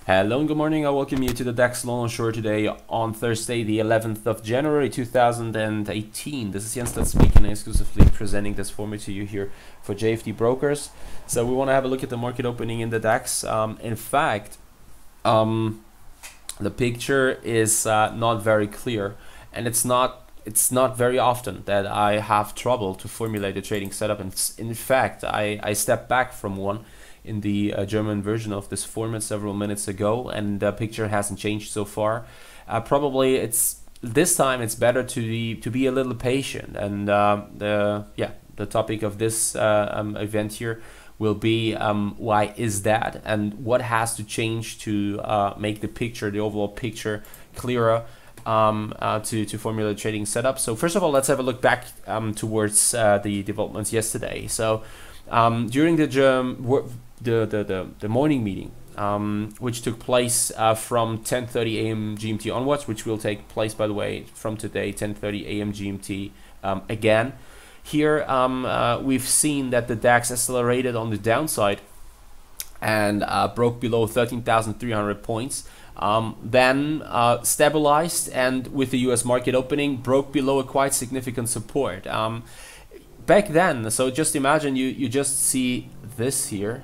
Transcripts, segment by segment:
Hello and good morning. I welcome you to the DAX long and short today on Thursday, the 11th of January 2018. This is Jens Klatt speaking, exclusively presenting this format to you here for JFD Brokers. So we want to have a look at the market opening in the DAX. In fact, the picture is not very clear, and it's not very often that I have trouble to formulate a trading setup. And in fact, I stepped back from one in the German version of this format several minutes ago, and the picture hasn't changed so far. Probably this time it's better to be a little patient, and the topic of this event here will be why is that, and what has to change to make the overall picture clearer to formulate a trading setup. So first of all, let's have a look back towards the developments yesterday. So during the morning meeting, which took place from 10:30 a.m. GMT onwards, which will take place, by the way, from today, 10:30 a.m. GMT again. Here we've seen that the DAX accelerated on the downside and broke below 13,300 points. Then stabilized, and with the US market opening, broke below a quite significant support. Back then, so just imagine you just see this here.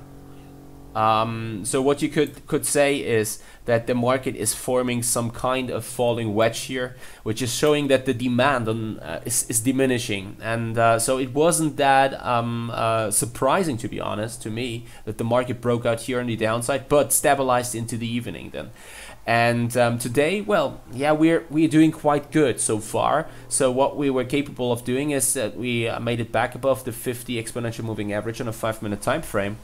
So what you could say is that the market is forming some kind of falling wedge here, which is showing that the demand is diminishing. And so it wasn't that surprising, to be honest, to me, that the market broke out here on the downside, but stabilized into the evening then. And today, well, yeah, we're doing quite good so far. So what we were capable of doing is that we made it back above the 50 exponential moving average on a 5-minute time frame.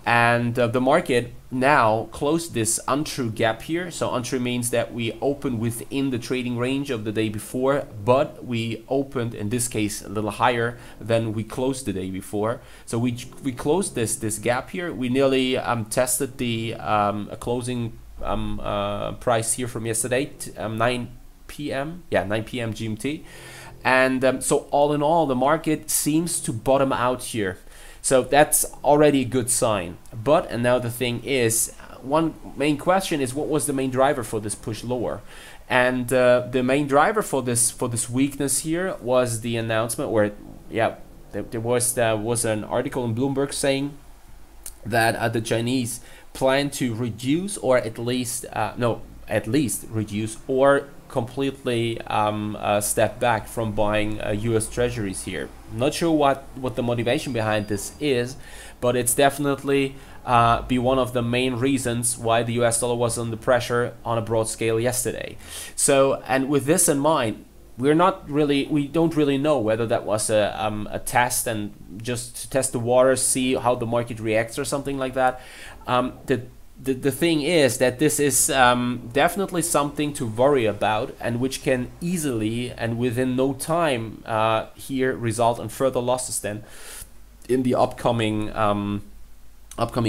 And the market now closed this untrue gap here. So untrue means that we opened within the trading range of the day before, but we opened, in this case, a little higher than we closed the day before. So we closed this gap here. We nearly tested the closing price here from yesterday, 9 p.m. Yeah, 9 p.m. GMT. And so all in all, the market seems to bottom out here. So that's already a good sign. But, and now the thing is, one main question is, what was the main driver for this push lower? And the main driver for this weakness here was the announcement where, yeah, there was an article in Bloomberg saying that the Chinese plan to reduce, or at least reduce, or completely step back from buying US treasuries here. Not sure what the motivation behind this is, but it's definitely be one of the main reasons why the US dollar was under pressure on a broad scale yesterday. So, and with this in mind, we don't really know whether that was a test, and just to test the waters, see how the market reacts or something like that. The thing is that this is definitely something to worry about, and which can easily and within no time here result in further losses then in the upcoming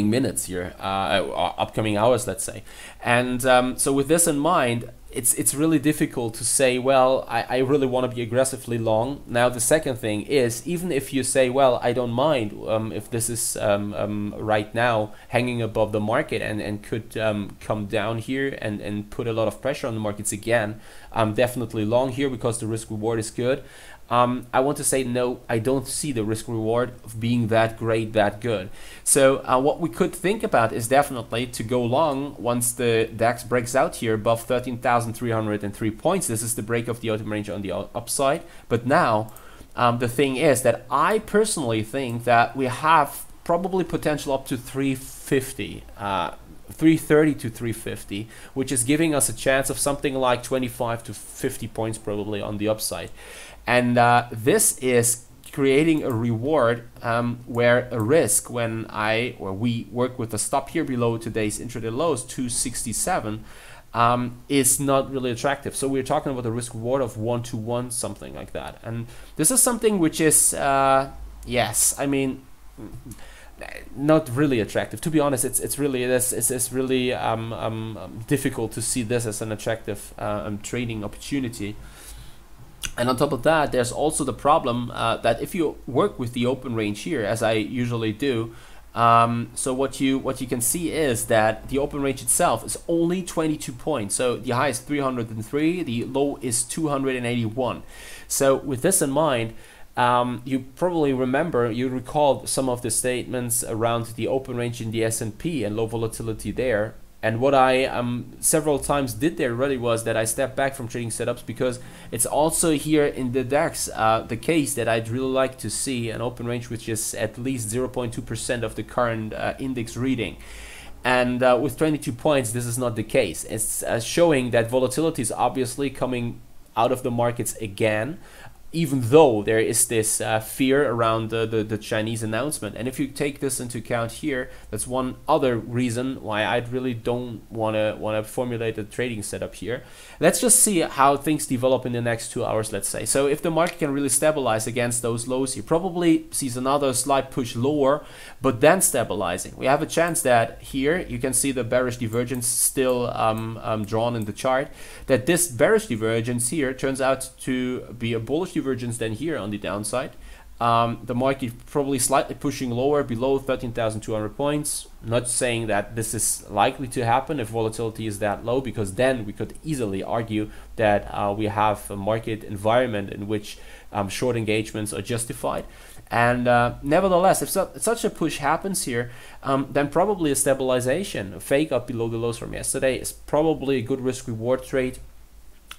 minutes here, or upcoming hours, let's say. And so with this in mind, it's really difficult to say, well, I really want to be aggressively long. Now the second thing is, even if you say, well, I don't mind if this is right now hanging above the market and could come down here and put a lot of pressure on the markets again, I'm definitely long here because the risk reward is good. I want to say no, I don't see the risk reward of being that great, that good. So what we could think about is definitely to go long once the DAX breaks out here above 13,303 points. This is the break of the autumn range on the upside. But now the thing is that I personally think that we have probably potential up to 350. 330 to 350, which is giving us a chance of something like 25 to 50 points probably on the upside. And this is creating a reward where a risk, when we work with a stop here below today's intraday lows, 267, is not really attractive. So we're talking about a risk reward of 1-to-1, something like that. And this is something which is, yes, I mean, not really attractive, to be honest. It's really difficult to see this as an attractive trading opportunity. And on top of that, there's also the problem that if you work with the open range here, as I usually do, So what you can see is that the open range itself is only 22 points. So the high is 303, the low is 281. So with this in mind, you probably remember, you recall some of the statements around the open range in the S&P and low volatility there. And what I several times did there really was that I stepped back from trading setups, because it's also here in the DAX the case that I'd really like to see an open range which is at least 0.2% of the current index reading. And with 22 points, this is not the case. It's showing that volatility is obviously coming out of the markets again, even though there is this fear around the Chinese announcement. And if you take this into account here, that's one other reason why I really don't want to formulate a trading setup here. Let's just see how things develop in the next 2 hours, let's say. So if the market can really stabilize against those lows, you probably sees another slight push lower, but then stabilizing. We have a chance that here you can see the bearish divergence still drawn in the chart, that this bearish divergence here turns out to be a bullish divergence than here on the downside. The market probably slightly pushing lower below 13,200 points. Not saying that this is likely to happen if volatility is that low, because then we could easily argue that we have a market environment in which short engagements are justified. And nevertheless, if such a push happens here, then probably a stabilization, a fake up below the lows from yesterday is probably a good risk reward trade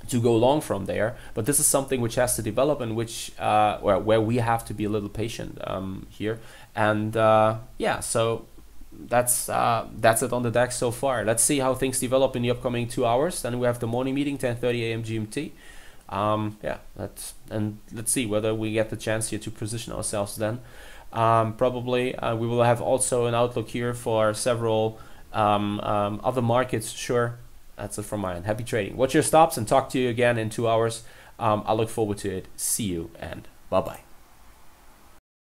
to go long from there. But this is something which has to develop, and which where we have to be a little patient here. And yeah, so that's it on the DAX so far. Let's see how things develop in the upcoming 2 hours. Then we have the morning meeting, 10:30 a.m. GMT. Yeah, let's see whether we get the chance here to position ourselves then. Probably we will have also an outlook here for several other markets. Sure. That's it from my end. Happy trading. Watch your stops, and talk to you again in 2 hours. I look forward to it. See you, and bye-bye.